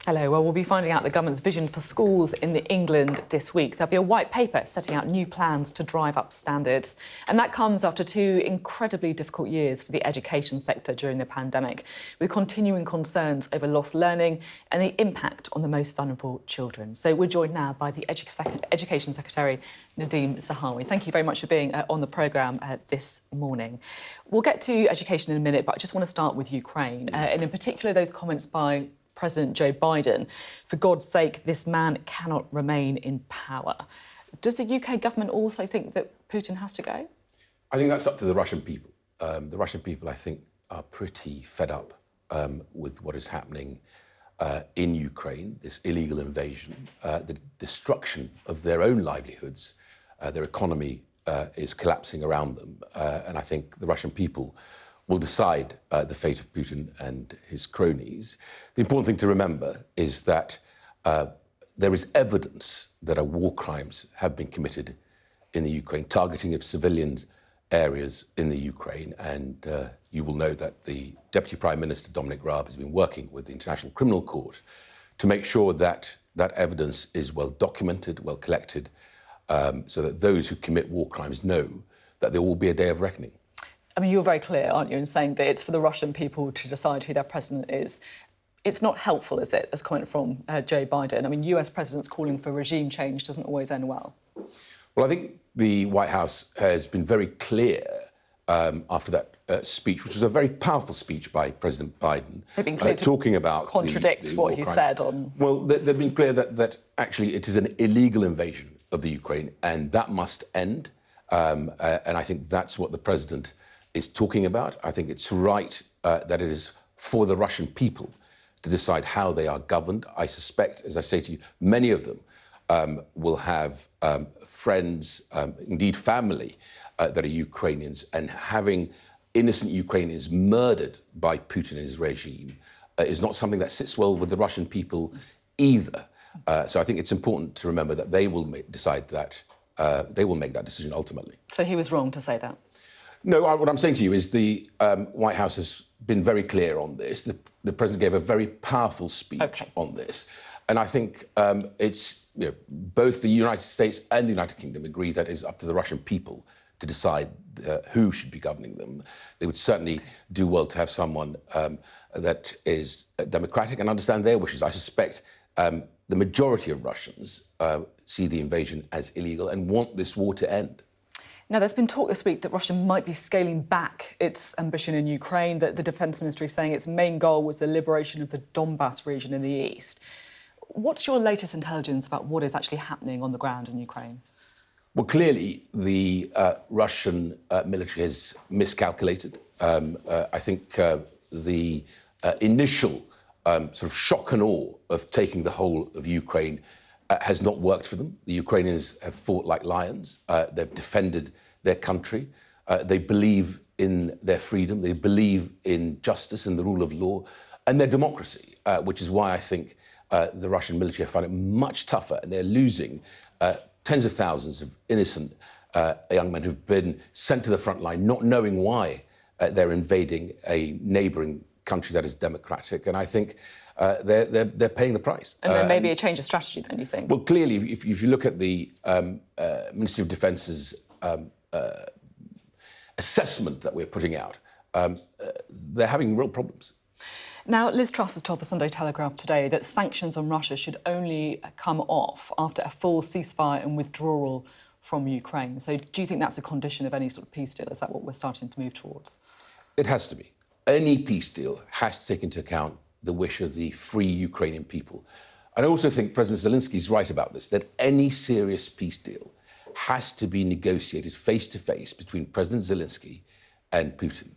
Hello. Well, we'll be finding out the government's vision for schools in England this week. There'll be a white paper setting out new plans to drive up standards. And that comes after 2 incredibly difficult years for the education sector during the pandemic, with continuing concerns over lost learning and the impact on the most vulnerable children. So we're joined now by the Education Secretary, Nadhim Zahawi. Thank you very much for being on the programme this morning. We'll get to education in a minute, but I just want to start with Ukraine, and in particular those comments by President Joe Biden. For God's sake, this man cannot remain in power. Does the UK government also think that Putin has to go? I think that's up to the Russian people. The Russian people, I think, are pretty fed up with what is happening in Ukraine, this illegal invasion, the destruction of their own livelihoods. Their economy is collapsing around them. And I think the Russian people will decide the fate of Putin and his cronies. The important thing to remember is that there is evidence that war crimes have been committed in the Ukraine, targeting of civilian areas in the Ukraine. And you will know that the Deputy Prime Minister, Dominic Raab, has been working with the International Criminal Court to make sure that that evidence is well documented, well collected, so that those who commit war crimes know that there will be a day of reckoning. I mean, you're very clear, aren't you, in saying that it's for the Russian people to decide who their president is. It's not helpful, is it, as comment from Joe Biden? I mean, US presidents calling for regime change doesn't always end well. Well, I think the White House has been very clear after that speech, which was a very powerful speech by President Biden, talking about contradicts what he said on. Well, they've been clear that actually it is an illegal invasion of the Ukraine, and that must end. And I think that's what the president is talking about. I think it's right that it is for the Russian people to decide how they are governed. I suspect, as I say to you, many of them will have friends, indeed family, that are Ukrainians, and having innocent Ukrainians murdered by Putin and his regime is not something that sits well with the Russian people either. So I think it's important to remember that they will decide that, they will make that decision ultimately. So he was wrong to say that? No, what I'm saying to you is the White House has been very clear on this. The president gave a very powerful speech on this. And I think it's, both the United States and the United Kingdom agree that it is up to the Russian people to decide who should be governing them. They would certainly do well to have someone that is democratic and understand their wishes. I suspect the majority of Russians see the invasion as illegal and want this war to end. Now, there's been talk this week that Russia might be scaling back its ambition in Ukraine, that the Defence Ministry is saying its main goal was the liberation of the Donbass region in the east. What's your latest intelligence about what is actually happening on the ground in Ukraine? Well, clearly, the Russian military has miscalculated. I think the initial sort of shock and awe of taking the whole of Ukraine has not worked for them. The Ukrainians have fought like lions. They've defended their country. They believe in their freedom. They believe in justice and the rule of law and their democracy, which is why I think the Russian military have found it much tougher, and they're losing tens of thousands of innocent young men who've been sent to the front line, not knowing why they're invading a neighbouring country that is democratic. And I think they're paying the price. And there may be a change of strategy then, you think? Well, clearly, if you look at the Ministry of Defence's assessment that we're putting out, they're having real problems. Now, Liz Truss has told the Sunday Telegraph today that sanctions on Russia should only come off after a full ceasefire and withdrawal from Ukraine. So do you think that's a condition of any sort of peace deal? Is that what we're starting to move towards? It has to be. Any peace deal has to take into account the wish of the free Ukrainian people. And I also think President Zelensky is right about this, that any serious peace deal has to be negotiated face-to-face between President Zelensky and Putin.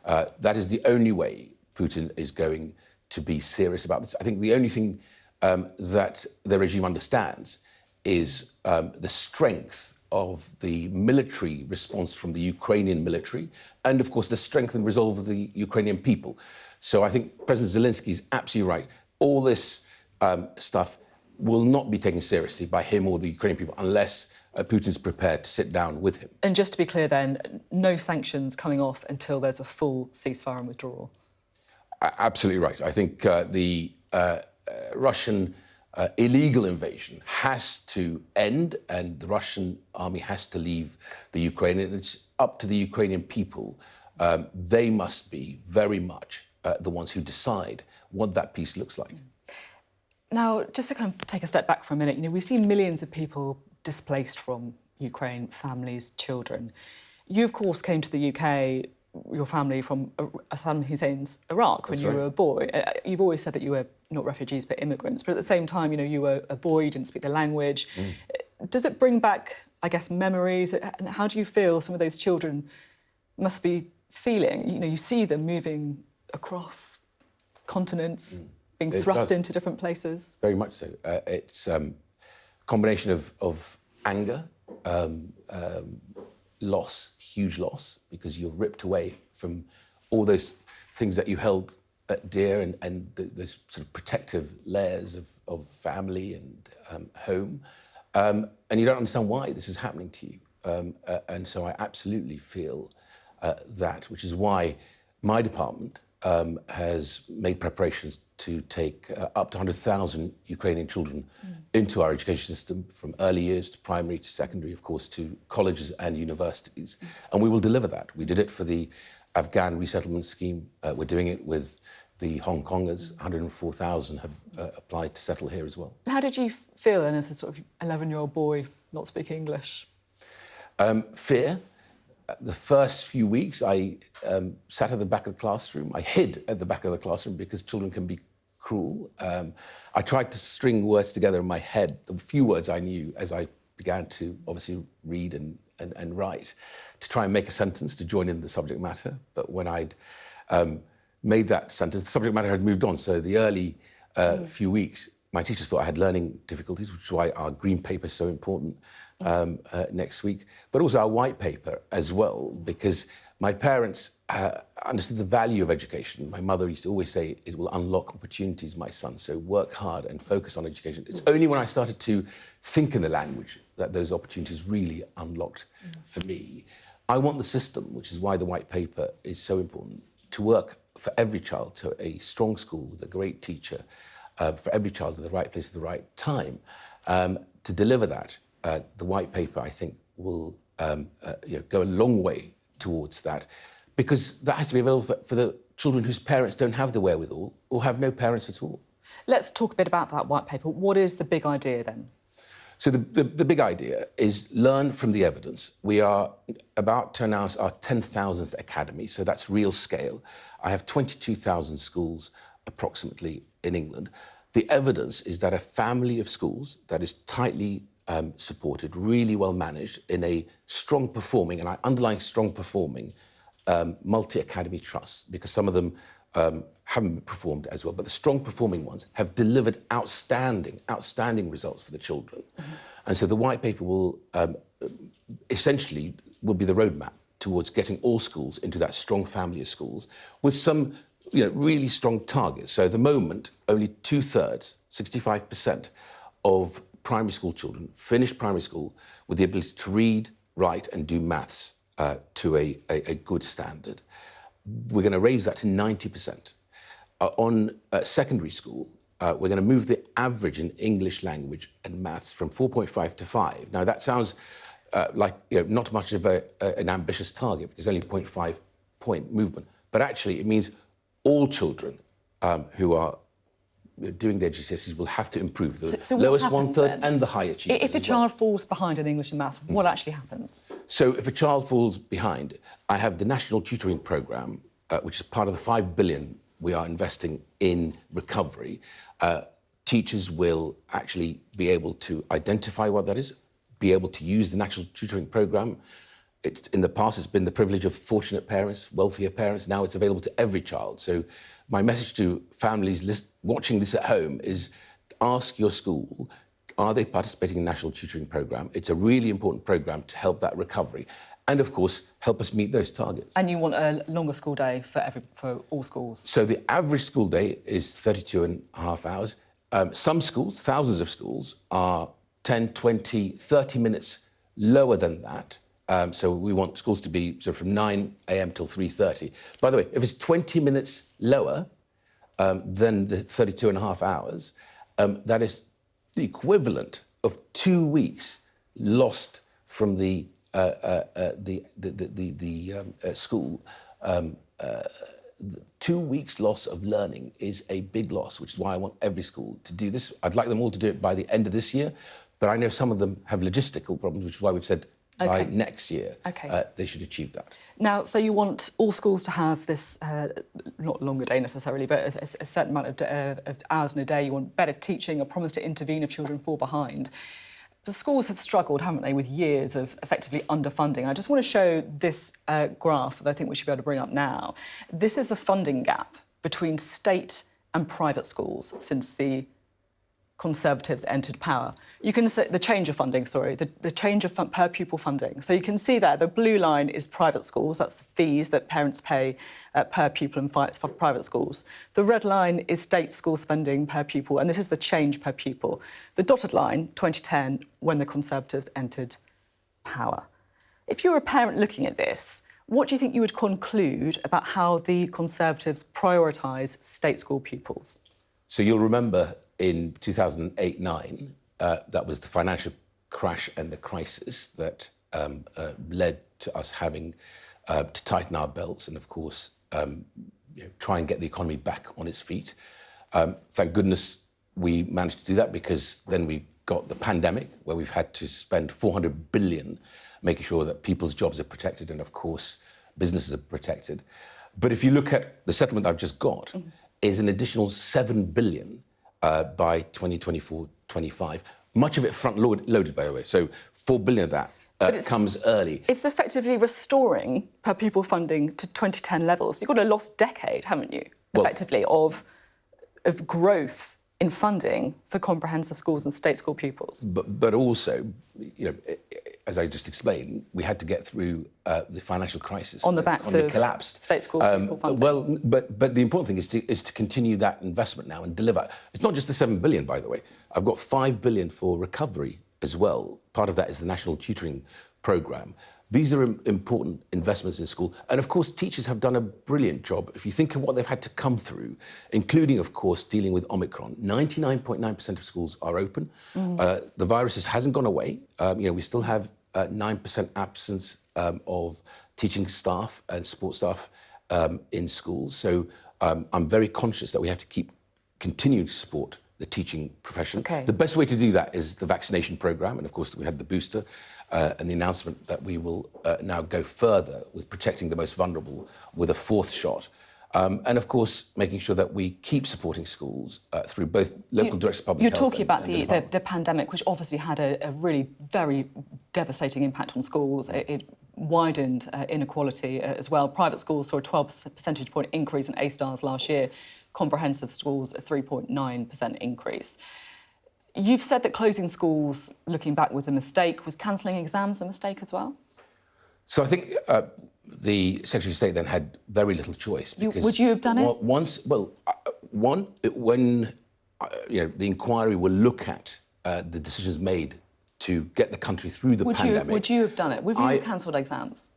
That is the only way Putin is going to be serious about this. I think the only thing that the regime understands is the strength of the military response from the Ukrainian military and, of course, the strength and resolve of the Ukrainian people. So I think President Zelensky is absolutely right. All this stuff will not be taken seriously by him or the Ukrainian people unless Putin's prepared to sit down with him. And just to be clear then, no sanctions coming off until there's a full ceasefire and withdrawal? Absolutely right. I think the Russian illegal invasion has to end, and the Russian army has to leave the Ukraine, and it's up to the Ukrainian people. They must be very much the ones who decide what that peace looks like. Now, just to kind of take a step back for a minute, we see millions of people displaced from Ukraine, families, children. You, of course, came to the UK, your family, from Saddam Hussein's Iraq when you were a boy. You've always said that you were not refugees but immigrants, but at the same time, you were a boy, you didn't speak the language. Does it bring back, I guess, memories? And how do you feel some of those children must be feeling? You see them moving across continents, being thrust into different places. Very much so. It's a combination of anger, loss, huge loss, because you're ripped away from all those things that you held dear and those sort of protective layers of family and home. And you don't understand why this is happening to you. And so I absolutely feel that, which is why my department has made preparations to take up to 100,000 Ukrainian children into our education system, from early years to primary to secondary, of course, to colleges and universities. And we will deliver that. We did it for the Afghan resettlement scheme. We're doing it with the Hong Kongers. 104,000 have applied to settle here as well. How did you feel then as a sort of 11-year-old boy not speaking English? Fear. The first few weeks, I sat at the back of the classroom. I hid at the back of the classroom because children can be cruel. I tried to string words together in my head, the few words I knew, as I began to obviously read and write, to try and make a sentence to join in the subject matter. But when I'd made that sentence, the subject matter had moved on. So the early few weeks, my teachers thought I had learning difficulties, which is why our green paper is so important next week, but also our white paper as well, because my parents understood the value of education. My mother used to always say, it will unlock opportunities, my son, so work hard and focus on education. It's only when I started to think in the language that those opportunities really unlocked for me. I want the system, which is why the white paper is so important, to work for every child to a strong school with a great teacher, for every child to the right place at the right time. To deliver that, the white paper, I think, will go a long way towards that, because that has to be available for the children whose parents don't have the wherewithal or have no parents at all. Let's talk a bit about that white paper. What is the big idea then? So the big idea is learn from the evidence. We are about to announce our 10,000th academy, so that's real scale. I have 22,000 schools approximately in England. The evidence is that a family of schools that is tightly supported, really well managed, in a strong performing, and I underline strong performing, multi-academy trusts, because some of them haven't performed as well, but the strong performing ones have delivered outstanding results for the children. And so the white paper will essentially be the roadmap towards getting all schools into that strong family of schools with some really strong targets. So at the moment, only 2/3, 65% of primary school children finish primary school with the ability to read, write and do maths to a good standard. We're going to raise that to 90%. On secondary school, we're going to move the average in English language and maths from 4.5 to 5. Now, that sounds like not much of an ambitious target, because only 0.5 point movement. But actually, it means all children who are doing their GCSEs will have to improve, the lowest 1/3 and the high achievers. If a child falls behind in English and maths, what actually happens? So if a child falls behind, I have the National Tutoring Programme, which is part of the 5 billion we are investing in recovery. Teachers will actually be able to identify what that is, be able to use the National Tutoring Programme. In the past, it's been the privilege of fortunate parents, wealthier parents. Now it's available to every child. So my message to families watching this at home is, ask your school, are they participating in the National Tutoring Programme? It's a really important programme to help that recovery and, of course, help us meet those targets. And you want a longer school day for all schools? So the average school day is 32.5 hours. Some schools, thousands of schools, are 10, 20, 30 minutes lower than that. So we want schools to be from 9 a.m. till 3:30. By the way, if it's 20 minutes lower, than the 32 and a half hours, that is the equivalent of 2 weeks lost from the school. 2 weeks loss of learning is a big loss, which is why I want every school to do this. I'd like them all to do it by the end of this year, but I know some of them have logistical problems, which is why we've said by next year they should achieve that. Now, so you want all schools to have this, not longer day necessarily, but a certain amount of hours in a day. You want better teaching, a promise to intervene if children fall behind. The schools have struggled, haven't they, with years of effectively underfunding. I just want to show this graph that I think we should be able to bring up now. This is the funding gap between state and private schools since the Conservatives entered power. You can see the change of funding, the change of per pupil funding. So you can see there, the blue line is private schools. That's the fees that parents pay per pupil in private schools. The red line is state school spending per pupil, and this is the change per pupil. The dotted line, 2010, when the Conservatives entered power. If you're a parent looking at this, what do you think you would conclude about how the Conservatives prioritise state school pupils? So you'll remember in 2008-9, that was the financial crash and the crisis that led to us having to tighten our belts and, of course, try and get the economy back on its feet. Thank goodness we managed to do that, because then we got the pandemic, where we've had to spend 400 billion making sure that people's jobs are protected and, of course, businesses are protected. But if you look at the settlement I've just got, is an additional 7 billion by 2024-25. Much of it front-loaded, by the way. So 4 billion of that comes early. It's effectively restoring per pupil funding to 2010 levels. You've got a lost decade, haven't you, effectively, of growth in funding for comprehensive schools and state school pupils. But also, as I just explained, we had to get through the financial crisis. On the backs of collapsed. State school pupil funding. Well, but the important thing is to continue that investment now and deliver. It's not just the 7 billion, by the way. I've got 5 billion for recovery as well. Part of that is the National Tutoring Programme. These are important investments in school. And, of course, teachers have done a brilliant job. If you think of what they've had to come through, including, of course, dealing with Omicron, 99.9% of schools are open. The virus hasn't gone away. We still have 9% absence of teaching staff and support staff in schools. So I'm very conscious that we have to keep continuing to support the teaching profession. The best way to do that is the vaccination programme. And, of course, we had the booster and the announcement that we will now go further with protecting the most vulnerable with a 4th shot. And, of course, making sure that we keep supporting schools through both local directors of public health. You're talking about the pandemic, which obviously had a really very devastating impact on schools. It widened inequality as well. Private schools saw a 12 percentage point increase in A-stars last year. Comprehensive schools, a 3.9% increase. You've said that closing schools, looking back, was a mistake. Was cancelling exams a mistake as well? So I think the Secretary of State then had very little choice. Because would you have done it? When the inquiry will look at the decisions made to get the country through the pandemic. Would you have done it? Would you have cancelled exams?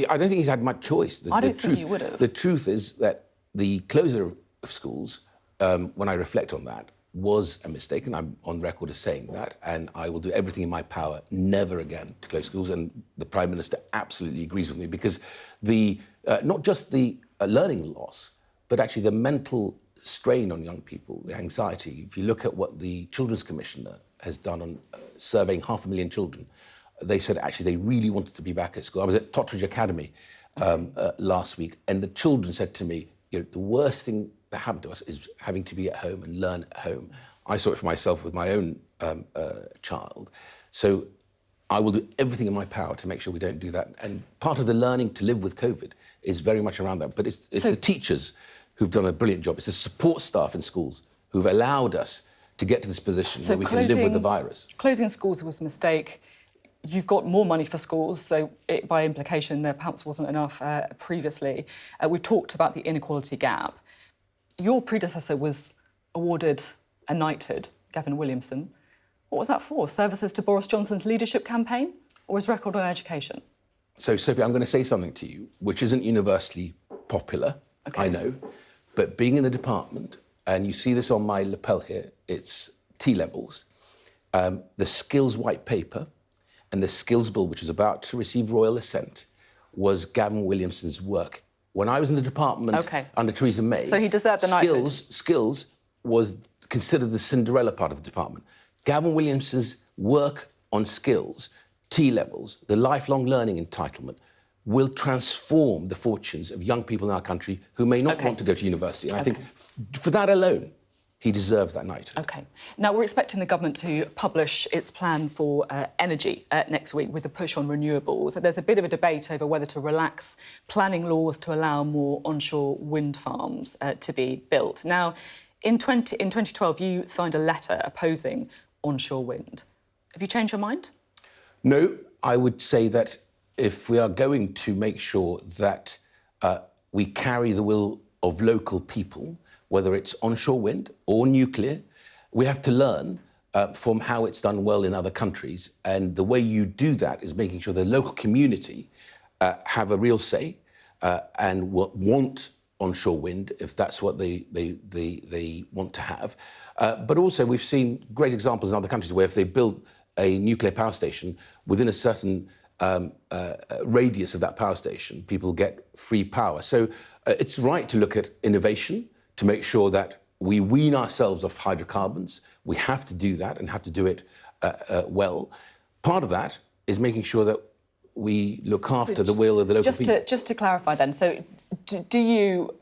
I don't think he's had much choice. I don't think you would have. The truth is that the closure of schools, when I reflect on that, was a mistake, and I'm on record as saying that, and I will do everything in my power never again to close schools, and the Prime Minister absolutely agrees with me, because not just the learning loss, but actually the mental strain on young people, the anxiety. If you look at what the Children's Commissioner has done on surveying 500,000 children, they said actually they really wanted to be back at school. I was at Tory Academy last week, and the children said to me, the worst thing that happened to us is having to be at home and learn at home. I saw it for myself with my own child. So I will do everything in my power to make sure we don't do that. And part of the learning to live with COVID is very much around that. But it's the teachers who've done a brilliant job. It's the support staff in schools who've allowed us to get to this position where we can live with the virus. Closing schools was a mistake. You've got more money for schools, so by implication there perhaps wasn't enough previously. We've talked about the inequality gap. Your predecessor was awarded a knighthood, Gavin Williamson. What was that for? Services to Boris Johnson's leadership campaign, or his record on education? So, Sophie, I'm going to say something to you which isn't universally popular, I know, But being in the department, and you see this on my lapel here, it's T-levels, the skills white paper and the skills bill, which is about to receive royal assent, was Gavin Williamson's work. When I was in the department under Theresa May, so he deserved the knighthood. Skills was considered the Cinderella part of the department. Gavin Williamson's work on skills, T-levels, the lifelong learning entitlement, will transform the fortunes of young people in our country who may not want to go to university. And I think for that alone, he deserves that knighthood. OK. Now, we're expecting the government to publish its plan for energy next week with a push on renewables. So there's a bit of a debate over whether to relax planning laws to allow more onshore wind farms to be built. Now, in 2012, you signed a letter opposing onshore wind. Have you changed your mind? No, I would say that if we are going to make sure that we carry the will of local people, whether it's onshore wind or nuclear, we have to learn from how it's done well in other countries. And the way you do that is making sure the local community have a real say and want onshore wind, if that's what they want to have. But also, we've seen great examples in other countries where if they build a nuclear power station within a certain radius of that power station, people get free power. So it's right to look at innovation, to make sure that we wean ourselves off hydrocarbons. We have to do that and have to do it well. Part of that is making sure that we look after the will of the local people. Just to clarify then, so do you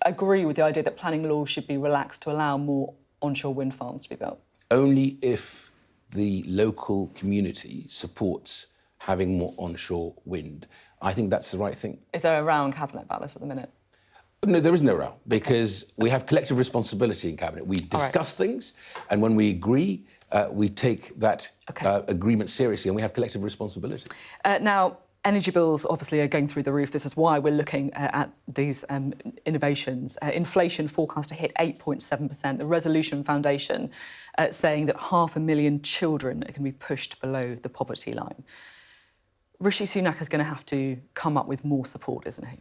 agree with the idea that planning laws should be relaxed to allow more onshore wind farms to be built? Only if the local community supports having more onshore wind. I think that's the right thing. Is there a row in Cabinet about this at the minute? No, there is no row, because we have collective responsibility in Cabinet. We discuss things, and when we agree, we take that agreement seriously, and we have collective responsibility. Now, energy bills obviously are going through the roof. This is why we're looking at these innovations. Inflation forecast to hit 8.7%. The Resolution Foundation saying that 500,000 children are going to be pushed below the poverty line. Rishi Sunak is going to have to come up with more support, isn't he?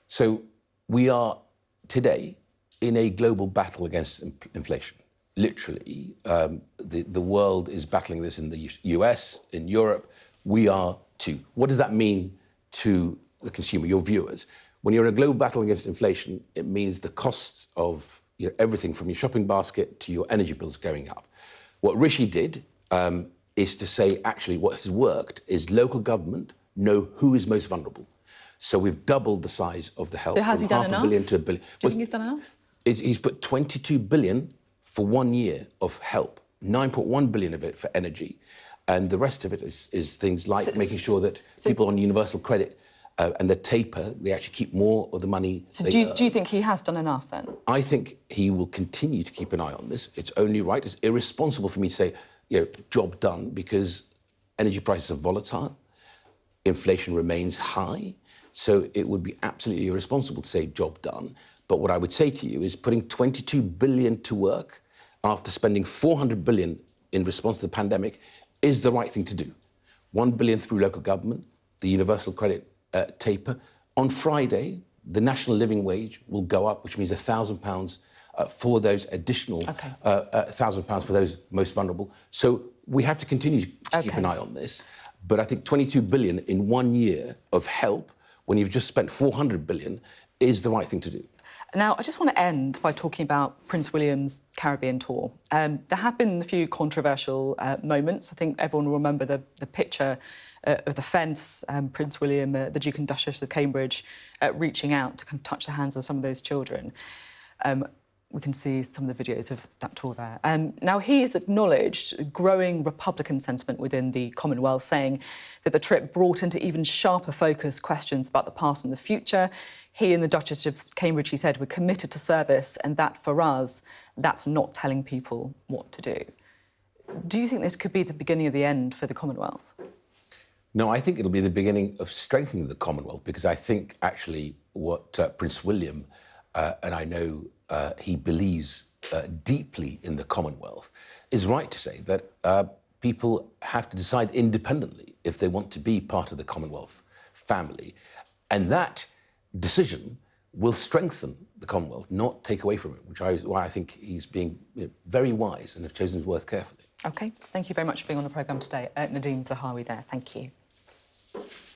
So we are today in a global battle against inflation. Literally, the world is battling this in the US, in Europe. We are too. What does that mean to the consumer, your viewers? When you're in a global battle against inflation, it means the cost of everything from your shopping basket to your energy bills going up. What Rishi did is to say, actually, what has worked is local government know who is most vulnerable. So we've doubled the size of the help. So has he done enough? $500 million to $1 billion. Do you think he's done enough? He's put $22 billion for 1 year of help, 9.1 billion of it for energy. And the rest of it is things like making sure that people on universal credit and the taper, they actually keep more of the money. So do you think he has done enough then? I think he will continue to keep an eye on this. It's only right. It's irresponsible for me to say, job done, because energy prices are volatile, inflation remains high. So it would be absolutely irresponsible to say job done. But what I would say to you is putting 22 billion to work after spending 400 billion in response to the pandemic is the right thing to do. 1 billion through local government, the universal credit taper. On Friday, the national living wage will go up, which means £1,000 for those additional £1,000 for those most vulnerable. So we have to continue to keep an eye on this. But I think 22 billion in 1 year of help, when you've just spent 400 billion, is the right thing to do. Now, I just want to end by talking about Prince William's Caribbean tour. There have been a few controversial moments. I think everyone will remember the picture of the fence, Prince William, the Duke and Duchess of Cambridge, reaching out to kind of touch the hands of some of those children. We can see some of the videos of that tour there. Now, he has acknowledged growing Republican sentiment within the Commonwealth, saying that the trip brought into even sharper focus questions about the past and the future. He and the Duchess of Cambridge, he said, were committed to service, and that, for us, that's not telling people what to do. Do you think this could be the beginning of the end for the Commonwealth? No, I think it'll be the beginning of strengthening the Commonwealth, because I think, actually, what Prince William, and I know he believes deeply in the Commonwealth, is right to say that people have to decide independently if they want to be part of the Commonwealth family. And that decision will strengthen the Commonwealth, not take away from it, why I think he's being very wise and have chosen his words carefully. OK, thank you very much for being on the programme today. Nadhim Zahawi there, thank you.